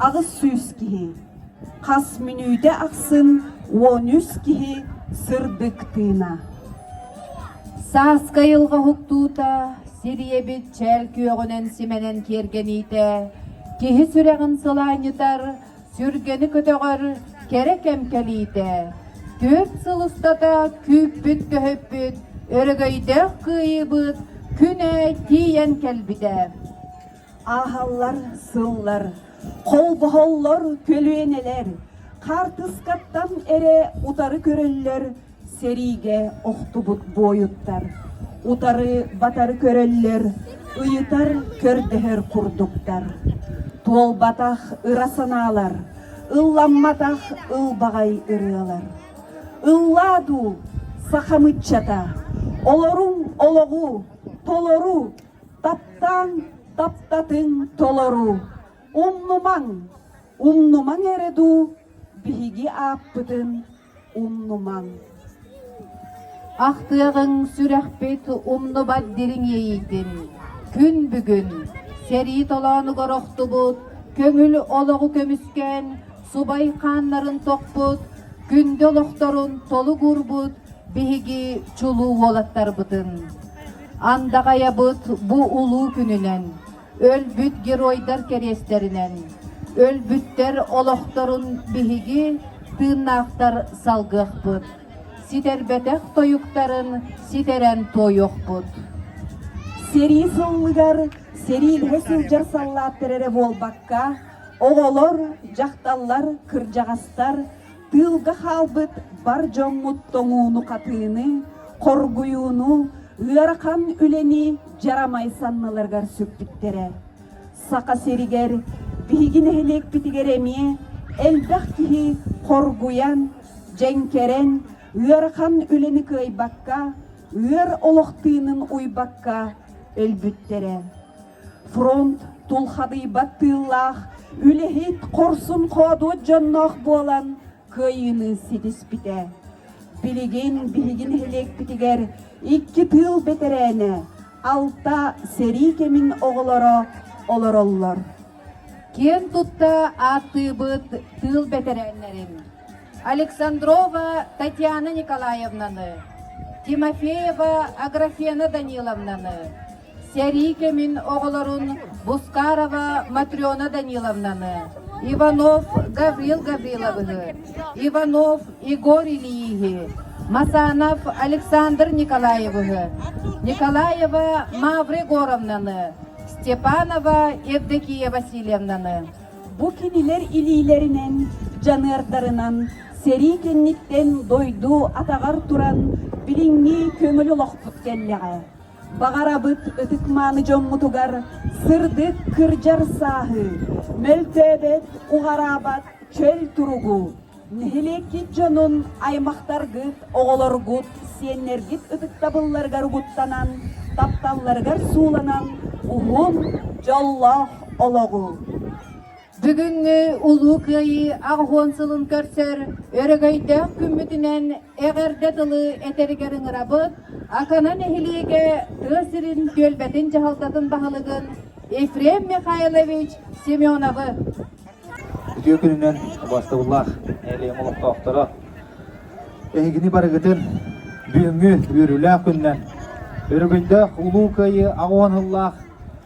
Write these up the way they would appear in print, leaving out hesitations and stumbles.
ağız süs kihi. Kas minüde aksın 13 kihi sırdık tığına. Saaska yılga huktuta, Siriyebit çel köyögünen simenen kergenite, kihi süregin sılanyitar, sürgeni kötögör kerek emkelite. 4 sıl ustata küppüt köhöppüt, örgöydök kıyıbıt, küne tiyen kelbide. Ahallar, sıllar, kol bohollar, kölüeneler, kartıskattan ere utarı köröller, serige ohtubut boyuttar. Utarı batarı köröller, ıyıtar kördeher kurduktar. Tol batah ırasanalar, ıllanmatah ılbagay ırıalar. Illadu sahamıççata, olorun ologu, toloru, taptan taptatın toloru. Umnuman eredu, bihigi appıtın umnuman. Ahtığın sürehbet umnu baddirin yeyitin. Gün bugün, seri tolanı goroktubut, köngül ologu kömüsken, subay kanların tokbut, günde oloktorun tolu gurbut, bihigi çulu volattar bıtın. Andagaya bıt bu ulu gününen, ölbüt geroydar kereslerinen, ölbütter oloktorun bihigi tığnaktar salgık bıt. Siterbetek toyuktarın siteren toyuk bud. Seri sıllıgar, seril hesilcar sallatterere bol bakka, oğolor, jaktallar, kırcagastar, tılga halbıt bar jommut toŋuunu katığını, korguyunu, ıarakan üleni jaramay sannalargar sökbittere. Saka seriger, bihigin helek bitigeremiye, eldak kihi korguyan, cenkeren, ıarakan üleni kıy bakka, ıar oloktığının uy bakka, ölbüttere. Front tulhadı battığıllah, ülehit korsun kodu cannoq bolan, kıyını sidispite. Biligin bihigin helek bitiger, 2 tıl beterene, alta seri kemin oğlara olorollar. Ken tutta atыбыт тыл бетереннерин. Александрова Татьяна Николаевнаны, Тимофеева Аграфена Даниловнаны, Серикемин оғыларын Бускарова Матрёна Даниловнаны, Иванов Гаврил Гавриловны, Иванов Игорь Ильихи, Масанов Александр Николаевы, Николаева Мавры Горовнаны, Степанова Евдокия Васильевнаны. Bu kiniler ililerinin, canırdarınan, seri kenlikten doydu atagar turan, bilingi kömülü loqput kelleğe. Bağarabıt ötükmanı jommutugar, sırdık kırcar sahı, möltöbet uğarabat çöl turugu. Neheleki canun aymaqtar gıt, oğolor gut, siyenler git ötük tabıllargar guttanan, taptallargar suulanan, uhun jallah ologu. Бүгүнгү улуу кыйы агуонсылын көрсөр, өрөгөйдө күмүтүнөн эгерде тылы этергерин ырабыт, аканан эхилиге тысырын көлбетин жахалтатын бахылыгын Ефрем Михайлович Семеновы. Үтüö күнүнөн баштабыллах элем олуктоктора. Эгини барыгытын бүгүнгү үрүлэ күннен өрөгөйдө улуу кыйы агуоныллах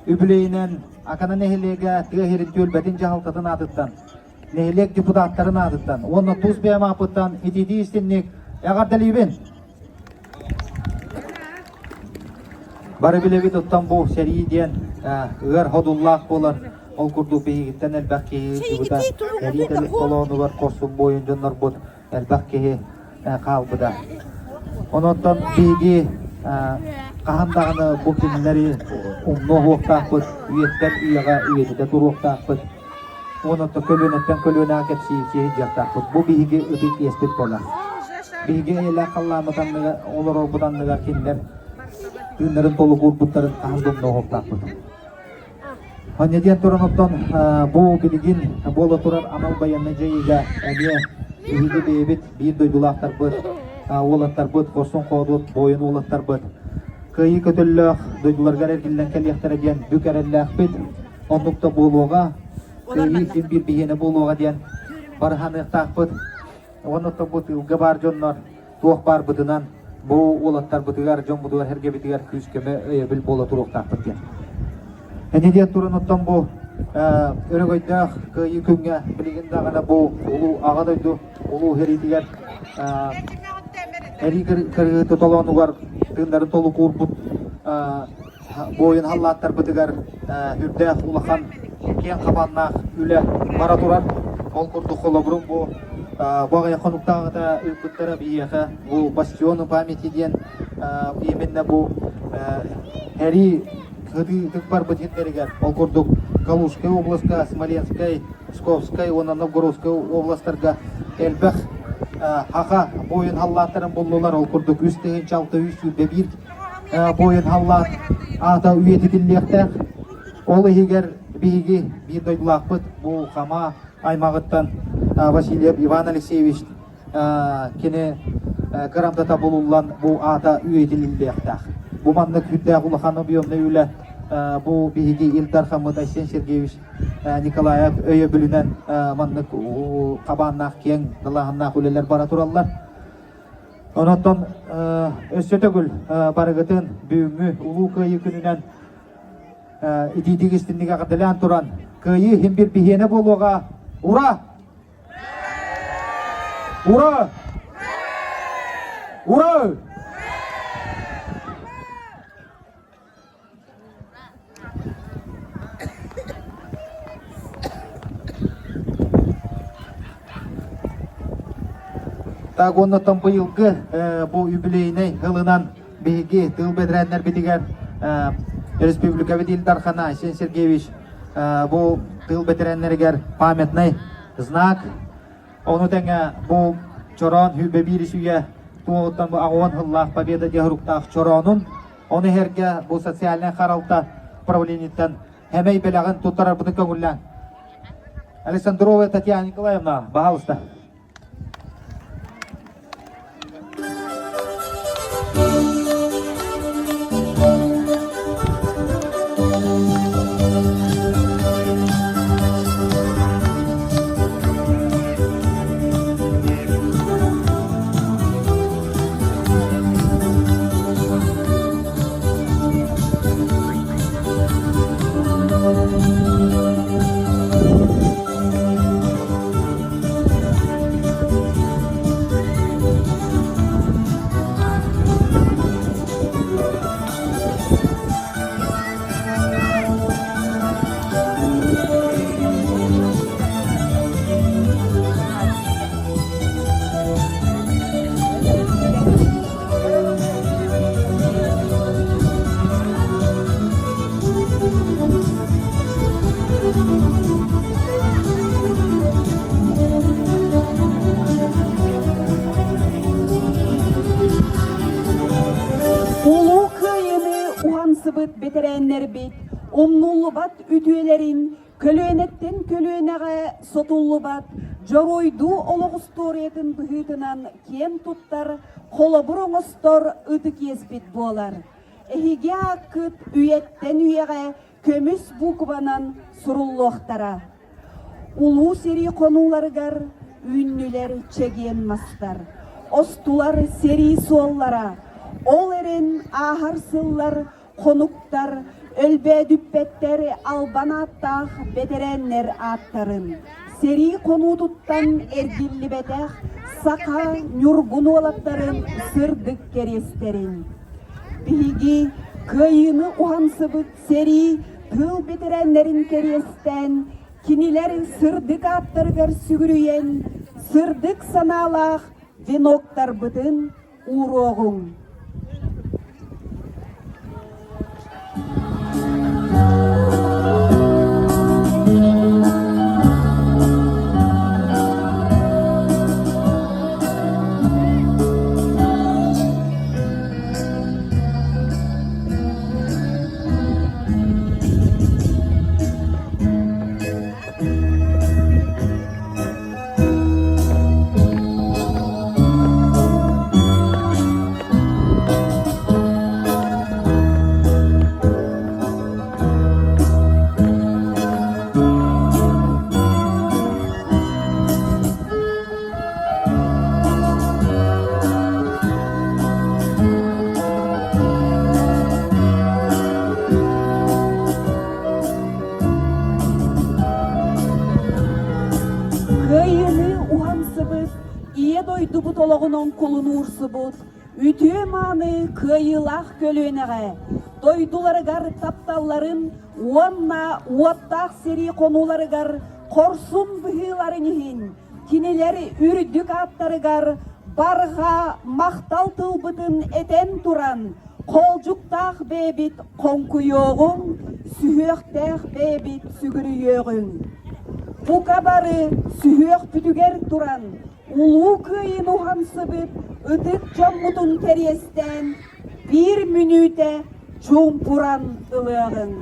үбүлейинен Akana nehilege tığhirin tölbedin jahaltadın adıttan, nehilek депутаттарын adıttan, onu tuz beyam apıttan, itidi istinlik, yagar delibin. Barı bilevi tuttan bu seri diyen, ıgar hodullah bolar, ol kurdu beyigitten elbakkehi, jubuda, eri delik kolonu var, korsun boyuncanlar bud, elbakkehi kalbıda. Onundan beygi, Kahandağını bu kinleri umnu hoqtaqpıt, üyetten üyega üyetide duruqtaqpıt. Onu da kölüne akep siyip jaqtaqpıt. Bu bihigi ötük espit bolar. Bihigi eyle kallamıdanlıga, olur olbudanlıga kinler, günlerin tolu gurbutların kahandımnu hoqtaqpıt. Hanyediyen turanıptan bu biligin bolu turar amal bayanı jayiga, əliye bihigi beybit bir doydulaqtarbıt, olatarbıt, korsun qodut, boyun olatarbıt. Kıyı kötülük, duygularga ergilden keliyaktar ediyen bükerellek bit, onlukta buluğa, Kıyı bir bihine buluğa diyen barhanı takpıt. Onu da bu gabar jonlar tuğ bar bıdınan bu olatlar bıdıgar jon bıdıgar herge bitigar küskeme bil bola turuq takpıt diyen. Hene diye turun ottan bu örgöydağ kıyı künge bilgin dağına bu ulu ağadaydı ulu heritigar eri kırgı tutulağını var tığınları tolu kurput boyun hallatlar bıdıgar hürdağ ulağan ken kabanna üle bara turar ol kurdu kolaburun bu bağaya konuktağı da ülkütlere biyeğe bu бастионы памяти diyen именно bu eri kıdı tıkbar bıtıklarıgar ol kurduk Калужская областка, Смоленская, Псковская, ona Novgorodskая областтарга elbэх haqa boyun hallatların bullular ol kurduk üstüğün çaltı üstü bebir boyun hallat ata üyeti dillekte ol ehiger bigi bir doydulakpıt bu kama aymağıttan Васильев Иван Алексеевич kene karamdata bulunlan bu ata üyeti dillekte bu manlık hüddağ ulağanı biyomda üyle bu bigi İlдар Хамыт Айсен Сергеевич Николаев өйе бүлінен маннык қабаннақ кен дылағыннақ өлелер бара тураллар. Онаттан өссөтөгүл барыгытын бүйүңү улуу кыйы күнүнен идидигистинниге кадылян туран кыйы химбир бихене болуга ура! Ура! Ура! Так оны там быйылгы bu юбилейный ылынан биги тыл бедереннер битигер республика Илдар Хана Айсен Сергеевич bu тыл бедереннергер памятный знак. Onu теңе bu чорон хүбе биришуя туоттан bu агон хыллах победа дегруктах чоронун onu herge bu социальный харалта правлениеттен хемей белагын тутарар буны көңүллән. Александрова Татьяна Николаевна, пожалуйста. Beterenler bit, omnullu bat ütüelerin, kölönetten kölönege sotullu bat, joroydu oloğustoriyetin bıhıtınan ken tuttar, kolaburoğustor ıtı kesbit bolar. Ehige akıt üyetten üyege kömüs bukvanan surullohtara. Ulu seri konulargar, ünlüler çegen mastar. Ostular seri sollara, ol eren aharsıllar, konuktar, ölbe düppetler, albanattah, bederenler attarın. Seri konu tuttan ergilli beteh, saka, nürgunu olatların, sırdık keresterin. Bihigi, kıyını uhansıbıt seri, tıl bederenlerin keresten, kiniler sırdık attargar sügürüyen, sırdık sanalах, venoktar bıdın, uğroğun. ие дойду бутологунун кулуну урсубут, үтүө мааны кыйылах көлүөнеге, дойдуларыгар тапталларын, уанна уаттах сери конууларыгар, корсун быһыыларынихин, кинелери үрдүк аттарыгар, барға мақтал тылбытын этен туран, қолжуқтақ бейбит қонкуйоғын, сүйөқтәқ бейбит сүгірүйоғын. Бұқа бары сүйөқ бүтігер туран, улу күйін ұхамсыбыт, үдік жаммутын терестен, бір мүнүте чумпуран ылығын.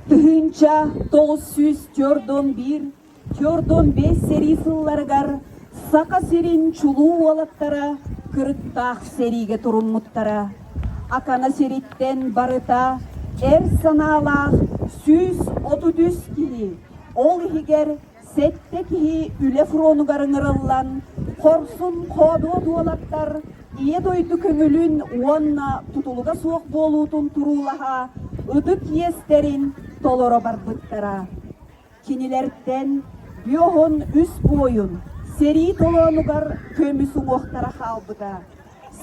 Тыгынча 941, 4-5 сери сылларыгар, сака серин чулуу алаттара, кырыктах сериге туруммуттара. Акана сериттен барыта, санаалах 133 кихи, ол хигер сетте кихи үле фронугарын ырыллан, корсун коду дуалаттар, ие дойду көңүлүн уанна тутулуга суок болуутун турулаха, ыдык естерин толоро барбыттара. Кинилерден бүйоғын үс бойын, сери толонугар көмүсүн оқтара халбыда.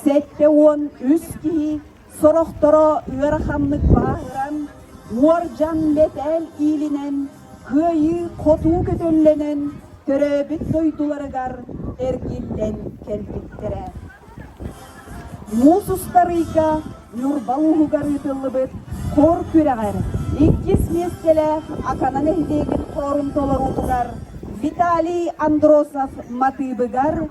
Сетте он үс кихи, сорохторо ыарахамнык бағыран, уаржан метел илинен, кыйы коту көтөлленен, төрөбүт дойдуларыгар эркиттен келбиттере. Мусустарыйка нурбалугары тылыбыт, хор күрәгәр, 2 местеле аканан эхдегин хорун толорутугар, Виталий Андросов матыбыгар,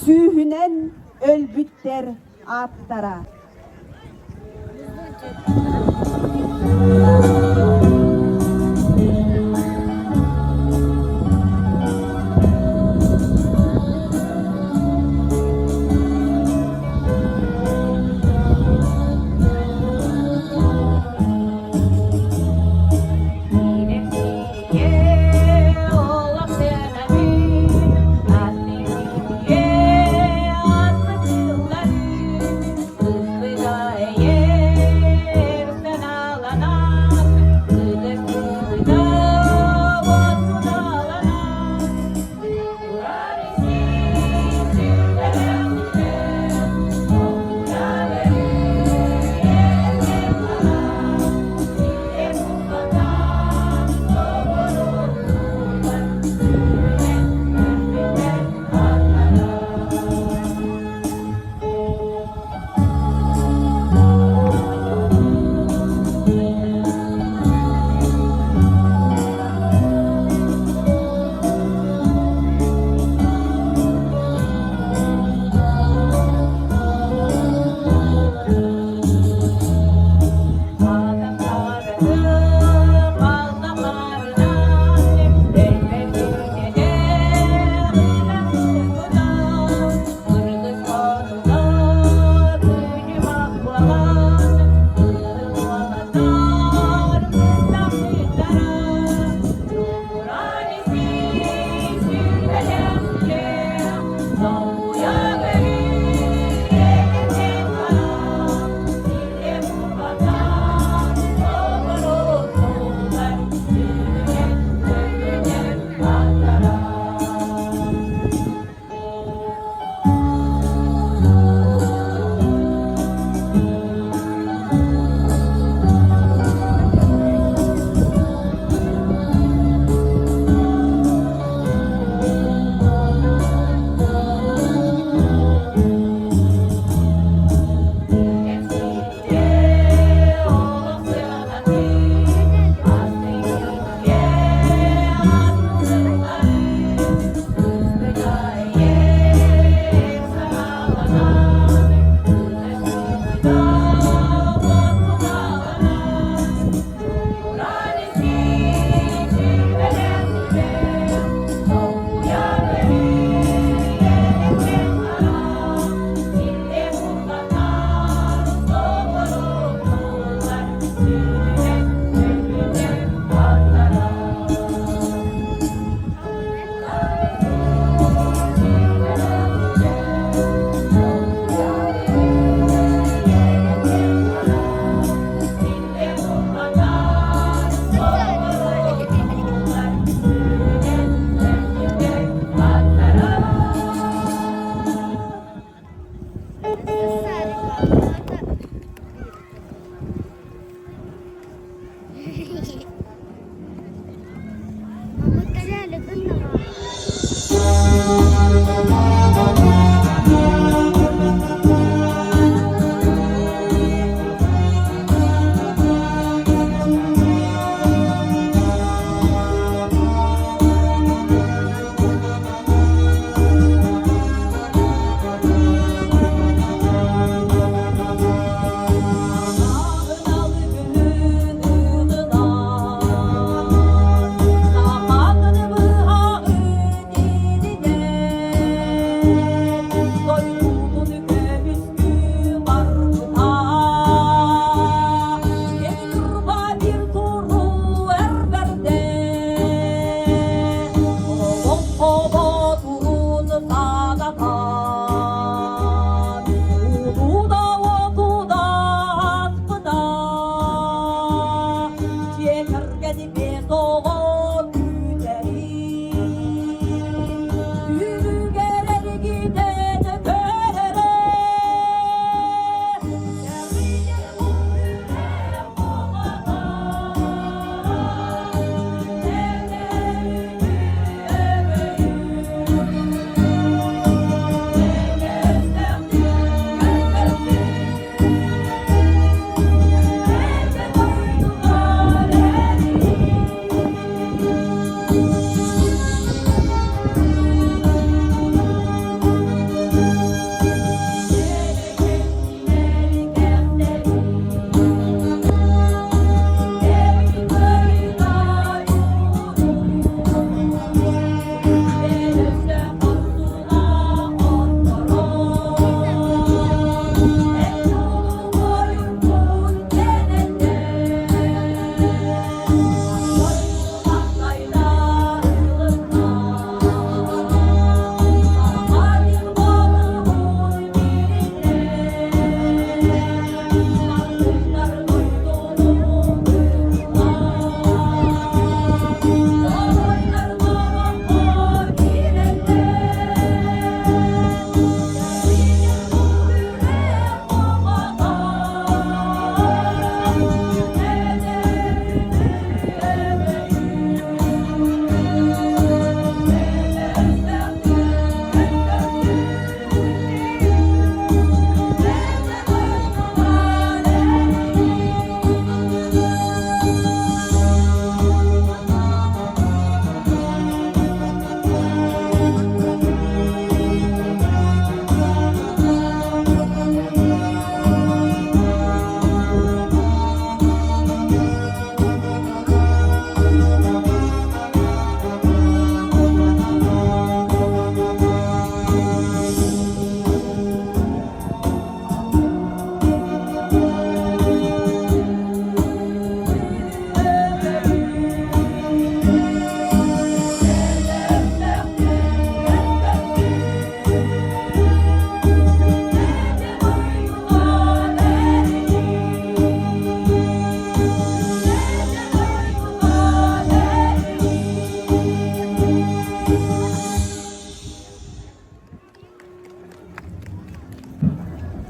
сүйүнен өлбүттер аттара.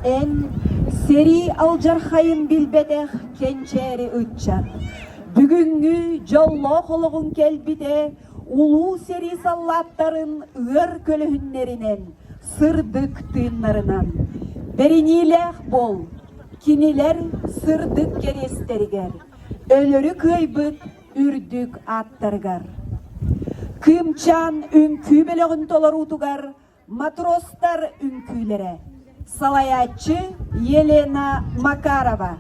En seri aljarhayın bilbedeh kençeri ütçat. Бүгүнгү жолло хологун келбиде улуу сери саллаттарын ыр көлөһүннеринен сырдык тыыннарынан беринилех бол кинилер сырдык керестеригер өлөрү кыйбыт үрдүк аттаргар кымчан үңкүү белөгүн толорутугар матростар үңкүүлере салаячы Елена Макарова.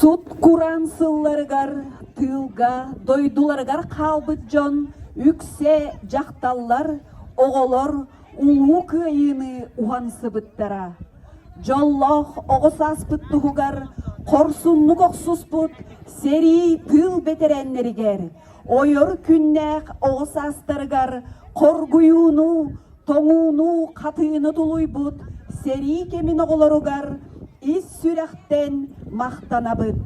Суд куран сылларыгар тылга дойдуларыгар қалбыт жон үксе жақталлар оголор улуу кыйыны ухансыбыттара. Жоллох огосаспыт тугугар корсуннук оксуспут сери тыл бетереннеригер ойор күннәк огосастарыгар коргуюну тоңууну катыыны тулуйбут сери кемин оголоругар ис сүрәхтен мақтанабыт.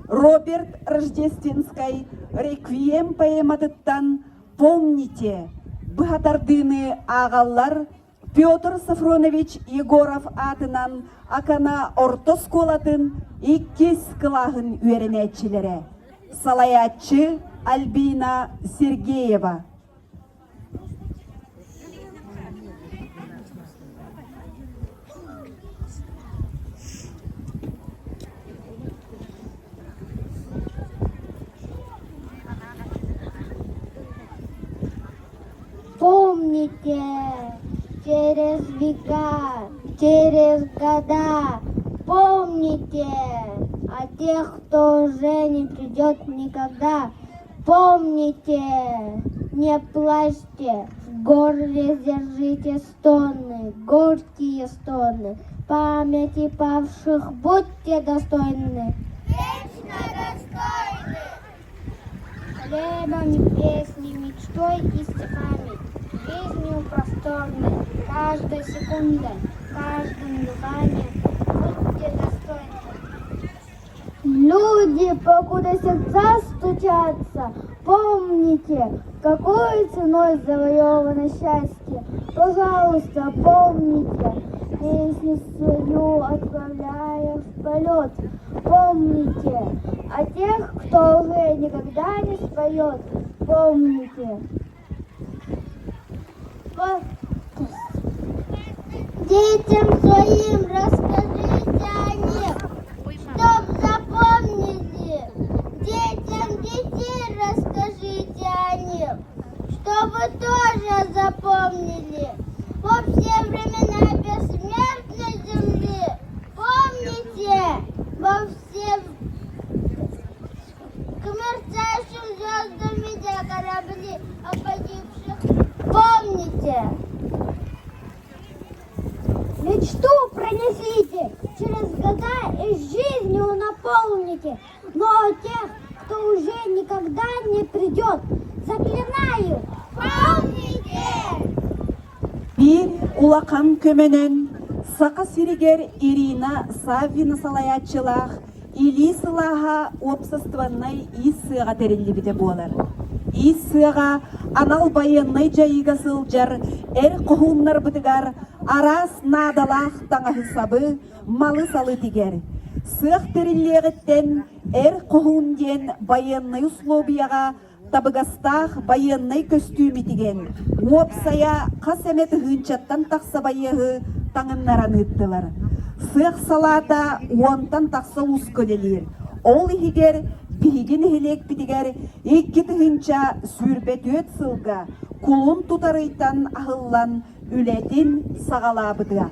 Роберт Рождественской реквием поэматыттан «Помните» быхатардыны ағаллар Петр Сафронович Егоров атынан акана орто сколатын иккис кылағын үйеренетчілері. Салаятчы Альбина Сергеева. Помните, через века, через года, помните о тех, кто уже не придет никогда. Помните, не плачьте, в горле держите стоны, горькие стоны. Памяти павших будьте достойны. Вечно достойны. Хлебом, песней, мечтой и стихами. Жизнью просторной, каждой секундой, каждым дыханием будьте достойны. Люди, покуда сердца стучатся, помните, какой ценой завоевано счастье. Пожалуйста, помните, песню свою отправляя в полет. Помните о тех, кто уже никогда не споет. Помните. Детям своим расскажите о них, чтоб запомнили. Детям детей расскажите о них, чтобы тоже запомнили. Во все времена без Мечту пронесите, через года и жизнью наполните. Но тех, кто уже никогда не придет, заклинаю, помните! Bir улақан көменен сақа сиригер Ирина Саввина салаятчылах или сылаха обществонной иссыға терелі болар. Иссыға анал байынной жайыға сылжар әр құхуннар бұтығар арас надалах таңа хысабы малы салы тигер. Сық терелегіттен әр құхун ден байынной условияға табыгастах байынной костюми тиген. Опсая қасеметі ғынчаттан тақса байығы таңыннаран үттілер. Сық салата онтан тақса ұскөлелер. Ол ихигер бігін хелек бітігер еккеті ғынча сүрбет өт сылға кулун тутарыйтан ахыллан үлетін сағалабыдыға.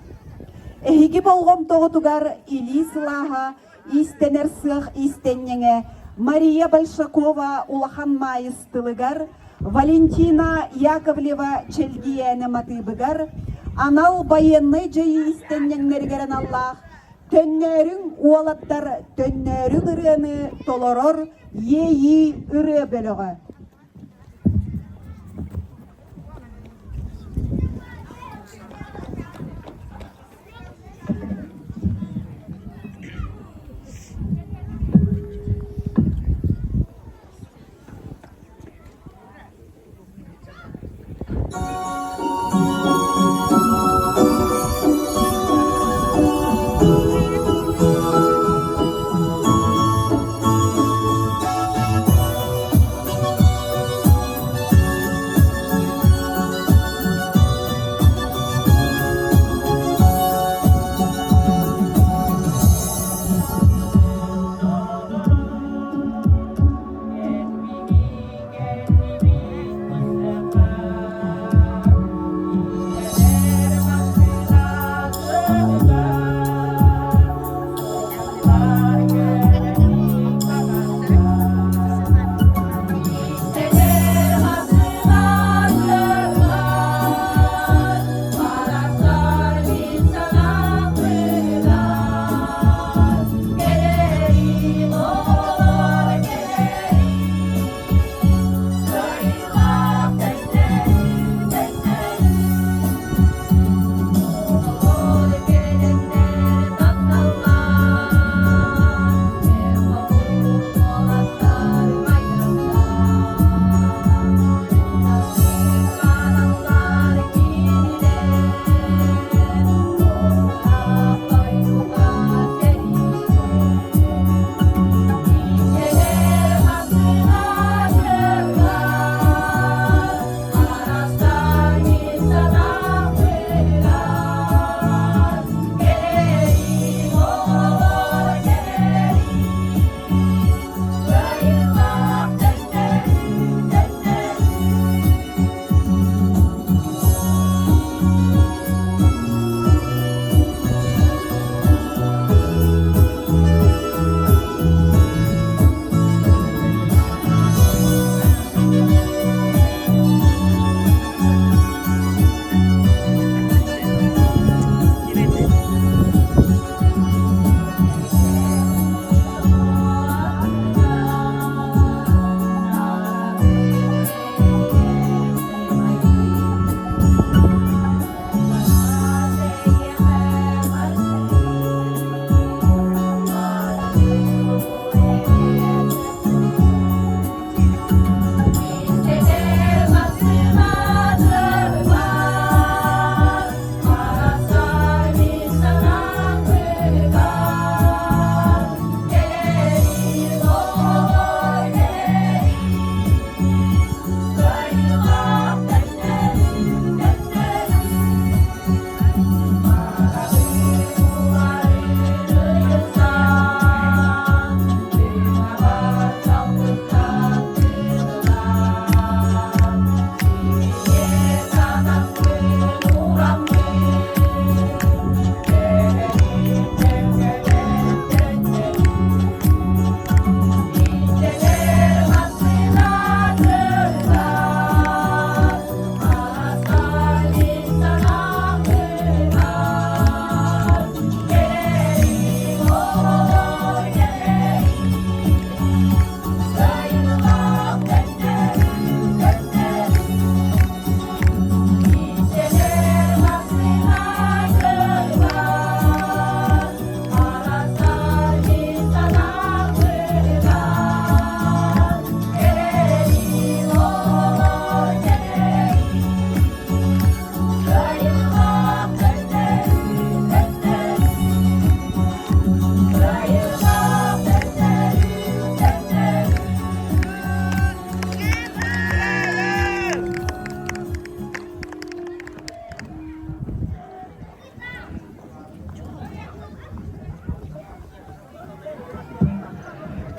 Эхиги болғым тоғытугар или сылаға истенер сық истеннеңе Мария Большакова улахан майыстылыгар, Валентина Яковлева Челгияны матыбыгар, анал байынны жайы истеннеңнергерін Аллах, төннерің уалаттар төннерің ұрыны толорор ейі ұры бөлігі.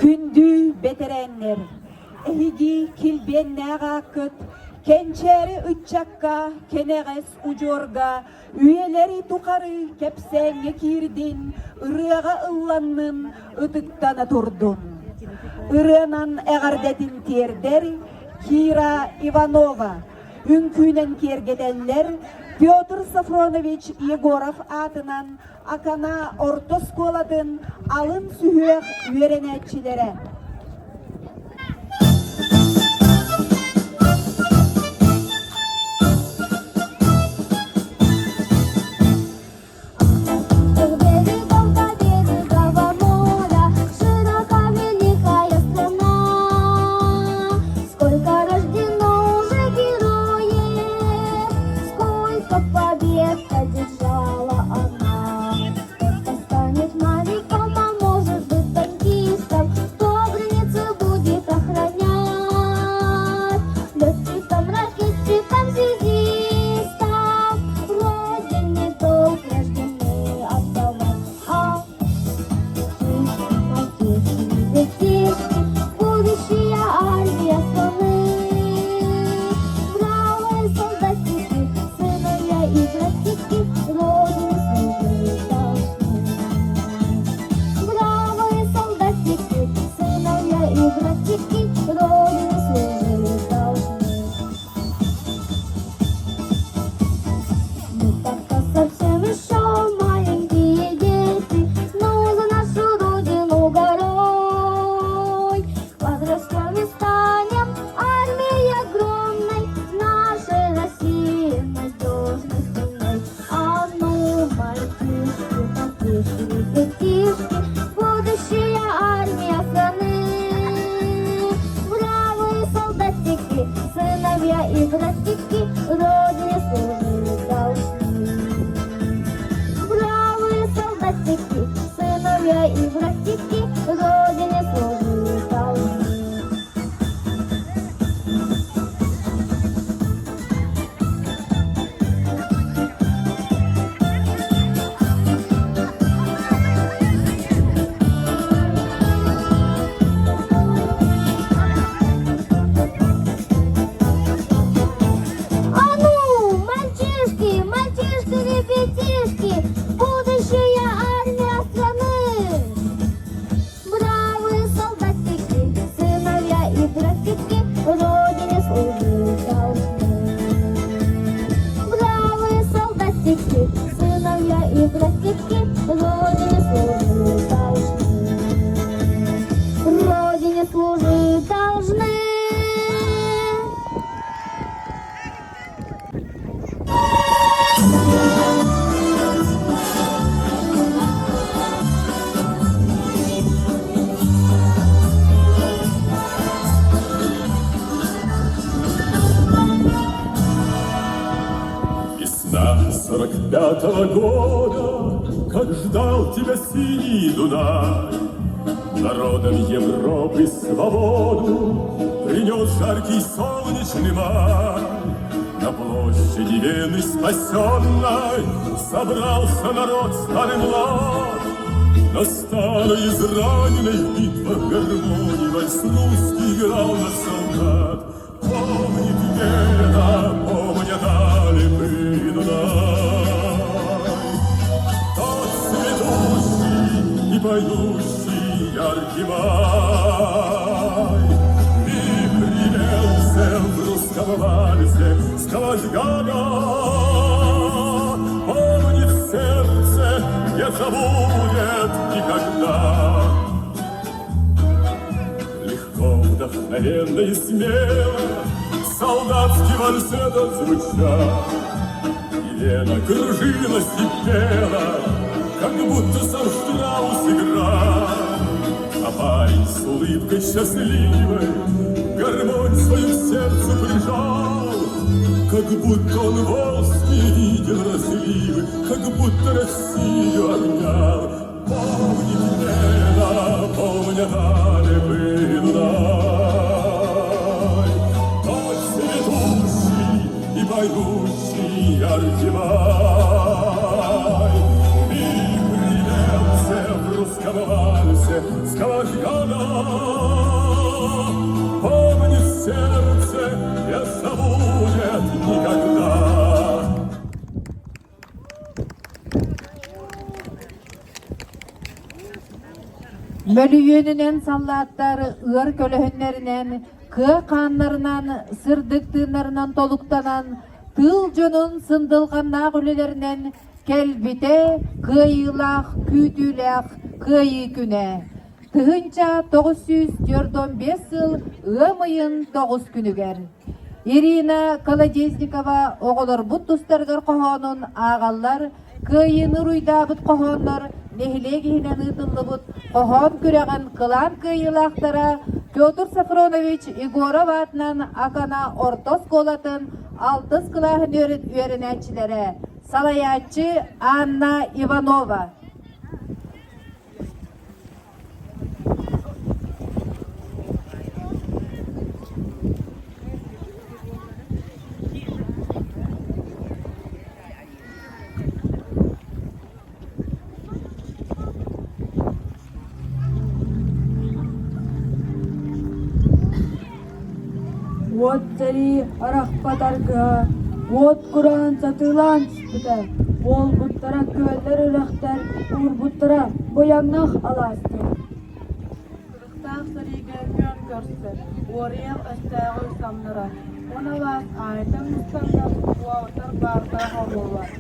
Kündü beterenler, ehigi kilbennäga köt, kençeri ütçakka, keneges ucorga, üyeleri tukarı kepsenge kirdin, ırıga ıllannın, ıtıktana turdun. Irınan eğardetin terder, Kira Ivanova, ünkünen kergedenler, Pyotr Safronovich Yegorov atınan Akana Ortoskoladın alın sühüek öğrenetçilere. Весна 45-го года, как ждал тебя синий Дунай, народам Европы свободу принес жаркий солнечный май. На площади Вены спасенной собрался народ старый млад. Настала израненной в битвах гармонии вальс русский играл на солдат. Помнит Вена, помнят Алипы Дунай. Тот цветущий и поющий яркий май. Вихрь велся в русском вальсе сквозь года. Помнит сердце, не забудет никогда. Легко, вдохновенно и смело солдатский вальс этот звучал. И Вена кружилась и пела, как будто сам Штраус играл. А парень с улыбкой счастливой гармонь свою к сердцу прижал. Как будто он воск не видел разливы, как будто Россию обнял. Помнит Вена, помнят Алипы Дунай. Тот цветущий и поющий яркий май. Вихрь велся в русском вальсе сквозь года. Mölüyönünen sallattar ığır kölöhünlerinden, kı kanlarından, sırdık tığınlarından toluktanan, tıl jonun sındılğanna gülülerinden, kelbite, kıyılaq, kütülaq, kıyı küne. Tığınca 945 yıl ığmayın 9 günüger. Irina Kolodeznikova oğulur bu tustlargar kohonun ağallar, kıyını ruydabıt kohonlar, nehile gihinen ıdıllı bud, kohon küreğin kılan kıyılaqtara, Pyotr Safronovich Igorov atынан akana ortos kolatın, altız kılahın öğrenençilere, salayatçı Anna Ivanova. Вот цари арахпатарга, вот Kur'an satılan çıkıda, bol buttara köller ıraqtar, uğur buttara boyanlaq alasты. Kırıqtaq sarıga mön görse, oriyaq östəği samlara, ona vas aydan müstəmlər, uağıtar barda hamolar.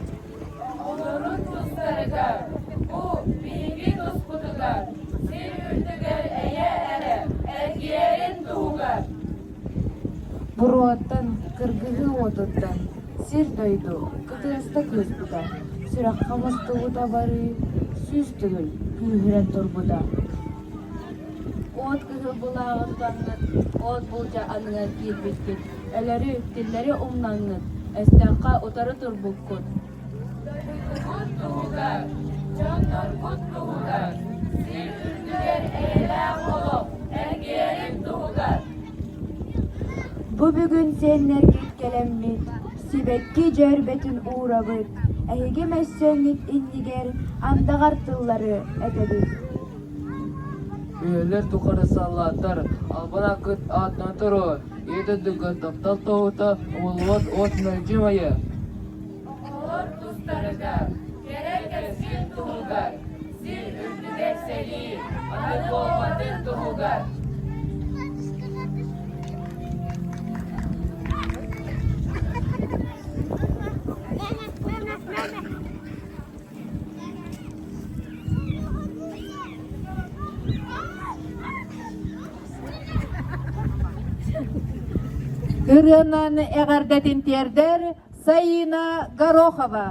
Onların dostlarıga, bu bilgi dostpudugar, sil ürdüger eye ere, ergiyerin doğugar. Буруаттан кыргыгы отуттан сир дойду кытыста көспүда сирак камыстыбыда бары сүз түгүл күйгүрен турбуда от кыгы булагыттангыт от булжа аныңа киирбиткит элери тиллери умнаңыт эстакка утары турбуккут Kut doğugar, canlar kut doğugar, sil ürdüger eyeler olup, ergiyerin doğugar. Bu bugün senler git gelemmit sibekki cerbetin uğrabıt Ähige messenlik indiger andagartılları etebit Üyeler tukarı sallatlar, albana kıt atna turu, yedi dıgı taptal toğuta, ulvat ot mölcümayı. Olur dostlarıga, gerek sil doğugar, sil ürdüger seli, adı olmadın doğugar. Ырынан эғардетін тердер Саина Горохова.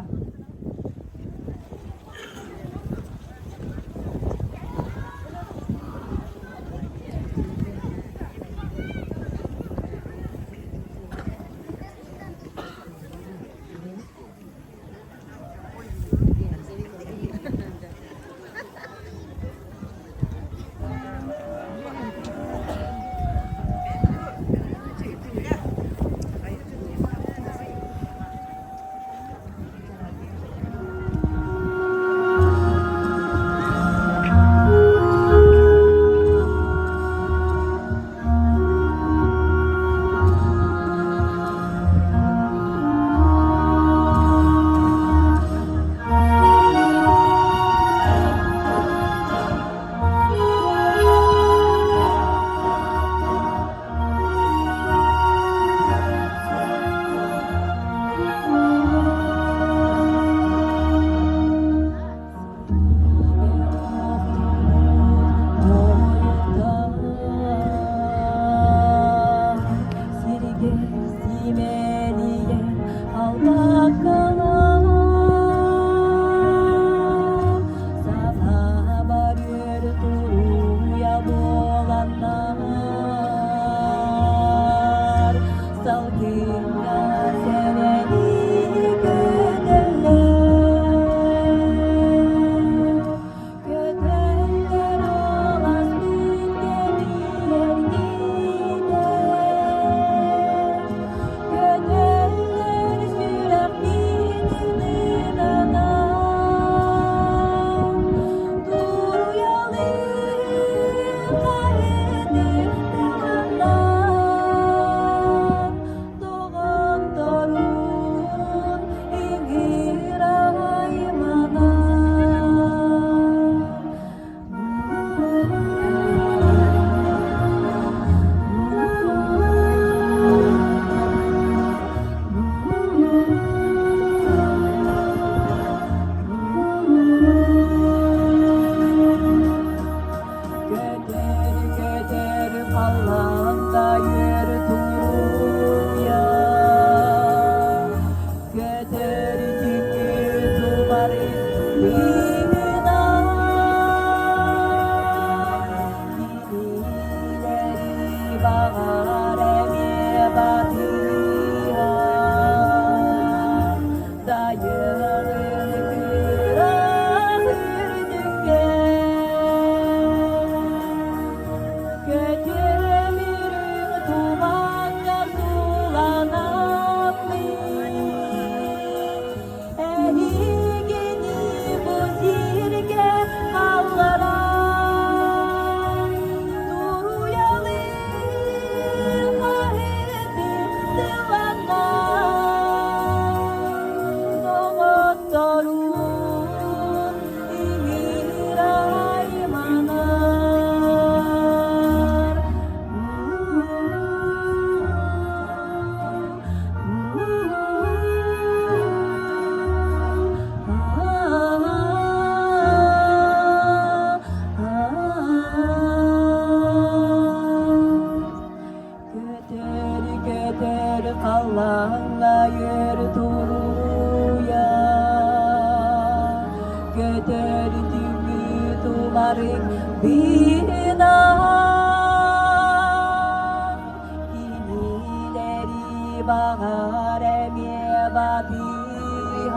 Yeterdi tumarik bina Kinileri bahar emye batihan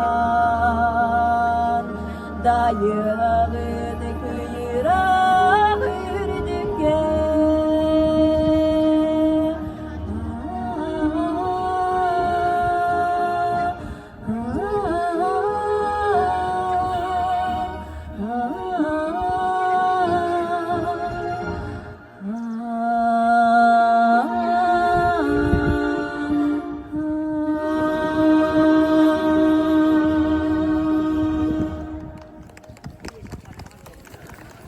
Dayığını kıyıra hürdük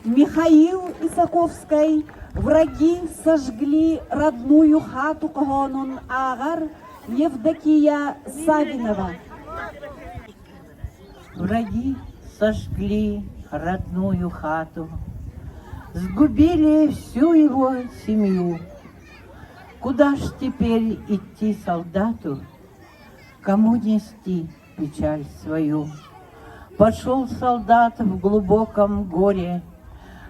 Михаил Исаковской враги сожгли родную хату Когонун Агар Евдокия Савинова. Враги сожгли родную хату, сгубили всю его семью. Куда ж теперь идти солдату, кому нести печаль свою? Пошел солдат в глубоком горе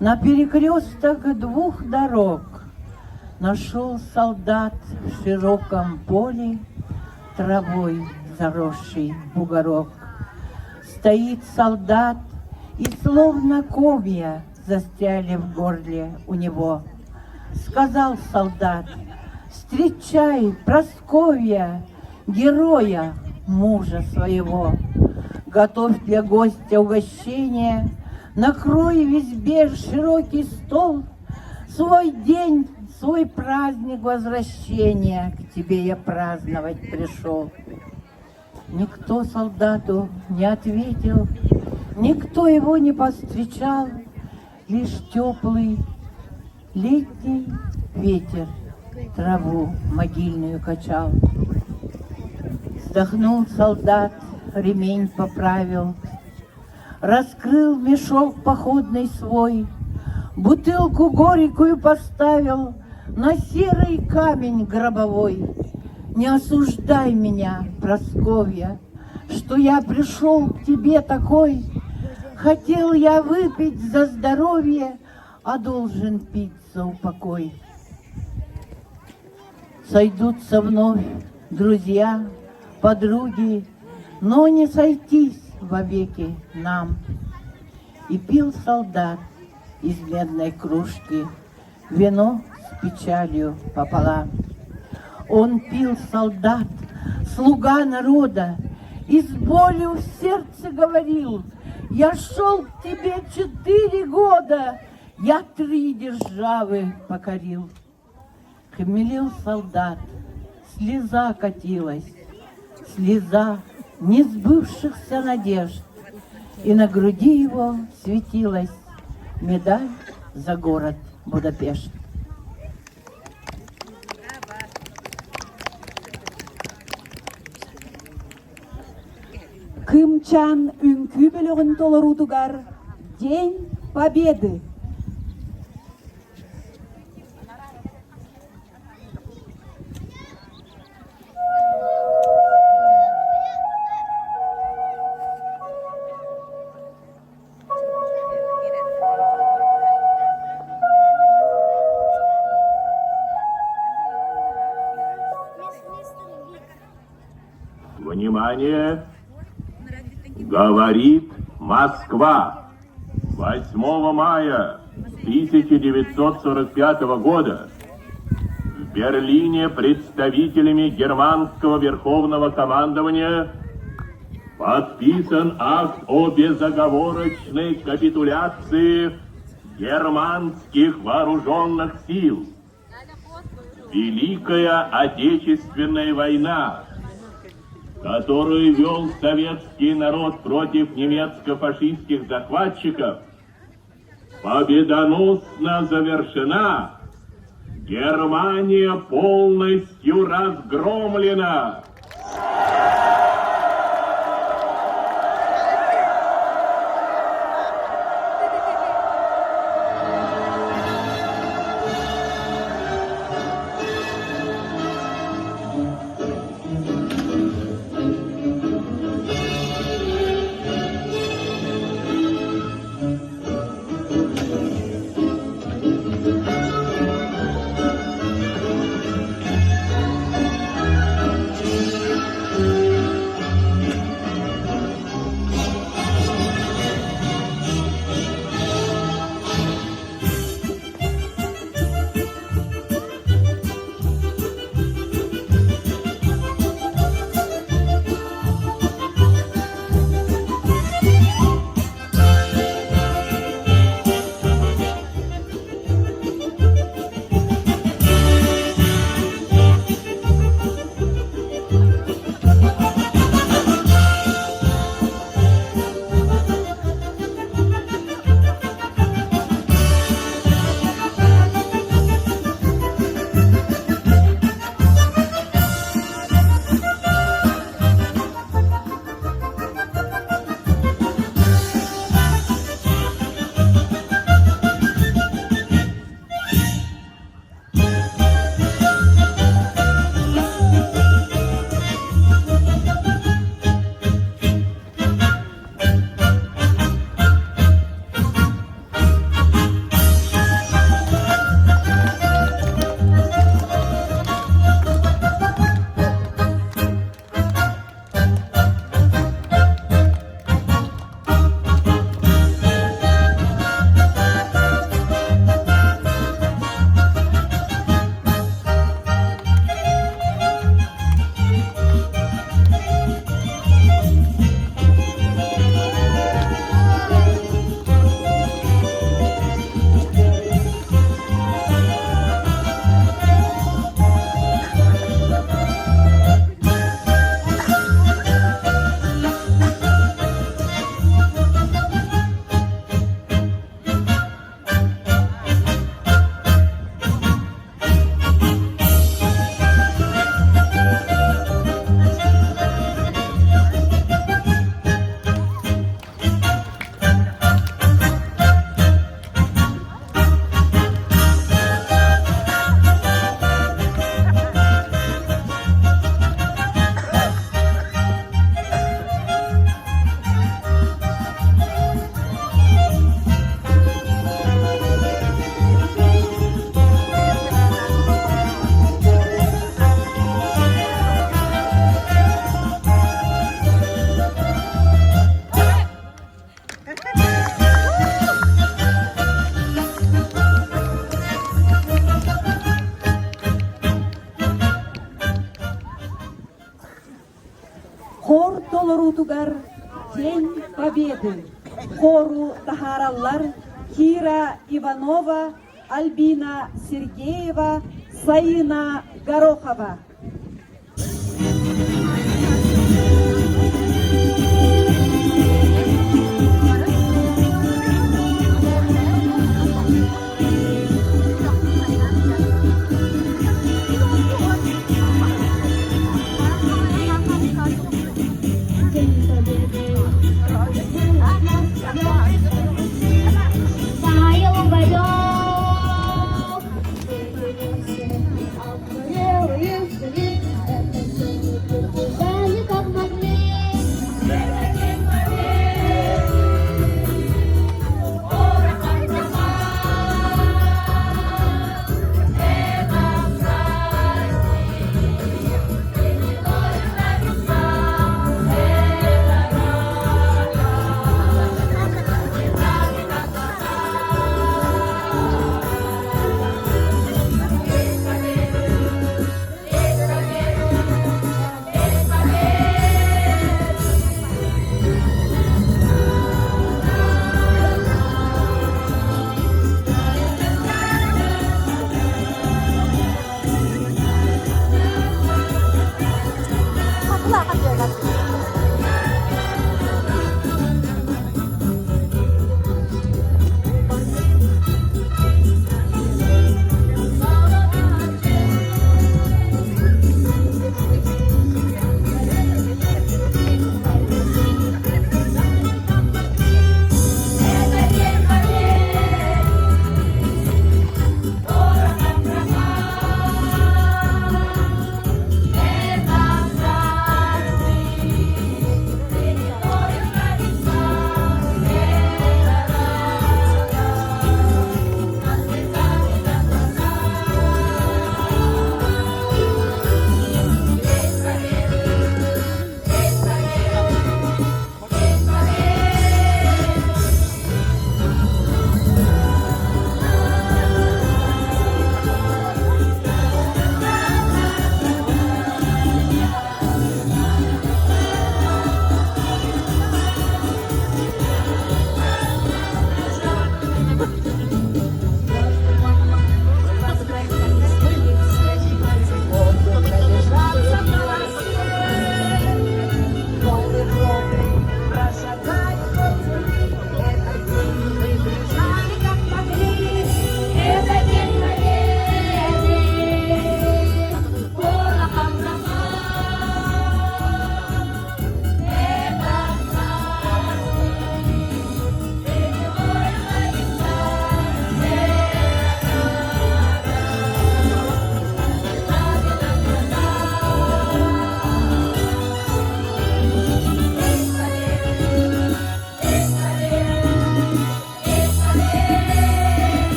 на перекресток двух дорог. Нашел солдат в широком поле травой заросший бугорок. Стоит солдат, и словно комья застряли в горле у него. Сказал солдат: встречай, Прасковья, героя, мужа своего. Готовь для гостя угощение, накрой в избе широкий стол. Свой день, свой праздник возвращения к тебе я праздновать пришел. Никто солдату не ответил, никто его не повстречал, лишь теплый летний ветер траву могильную качал. Вздохнул солдат, ремень поправил, раскрыл мешок походный свой, бутылку горькую поставил на серый камень гробовой. Не осуждай меня, Прасковья, что я пришел к тебе такой. Хотел я выпить за здоровье, а должен пить за упокой. Сойдутся вновь друзья, подруги, но не сойтись вовеки нам. И пил солдат из медной кружки вино с печалью пополам. Он пил, солдат, слуга народа, и с болью в сердце говорил: я шел к тебе 4 года, я 3 державы покорил. Хмелел солдат, слеза катилась, слеза несбывшихся надежд, и на груди его светилась медаль за город Будапешт. Кымчан үңкү бөлігін толырудугар День Победы. Внимание! Говорит Москва. 8 мая 1945 года в Берлине представителями германского верховного командования подписан акт о безоговорочной капитуляции германских вооруженных сил. Великая Отечественная война, которую вел советский народ против немецко-фашистских захватчиков, победоносно завершена. Германия полностью разгромлена. тугар День Победы. Хору тахараллар Кира Иванова, Альбина Сергеева, Саина Горохова. Таял уголек, обгорелые сны, это все не побежали, как могли.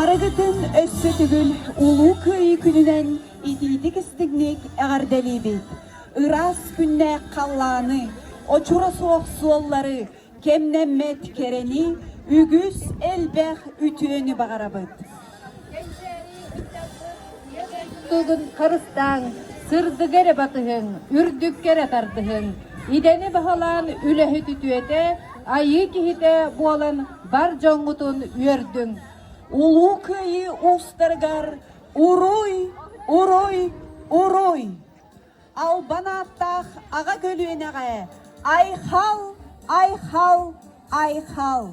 Барыгытын өссө түгүл улуу кыйы күнүнен итийдик истигник эгарделибит. Ырас күнне каллааны, очура соок суоллары, кемнеммет керени, үгүс элбэх үтүөнү багарабыт. Тугун карыстаң, сырдыгере батыһың, үрдүккере тардыһың. Идени бахалан үлэхи түтүете, айы кихите буолан бар жоңгутун үөрдүң. Улуу кыйы устаргар, уруй, уруй, уруй. Албанаттах ага көлүөнеге, айхал, айхал, айхал.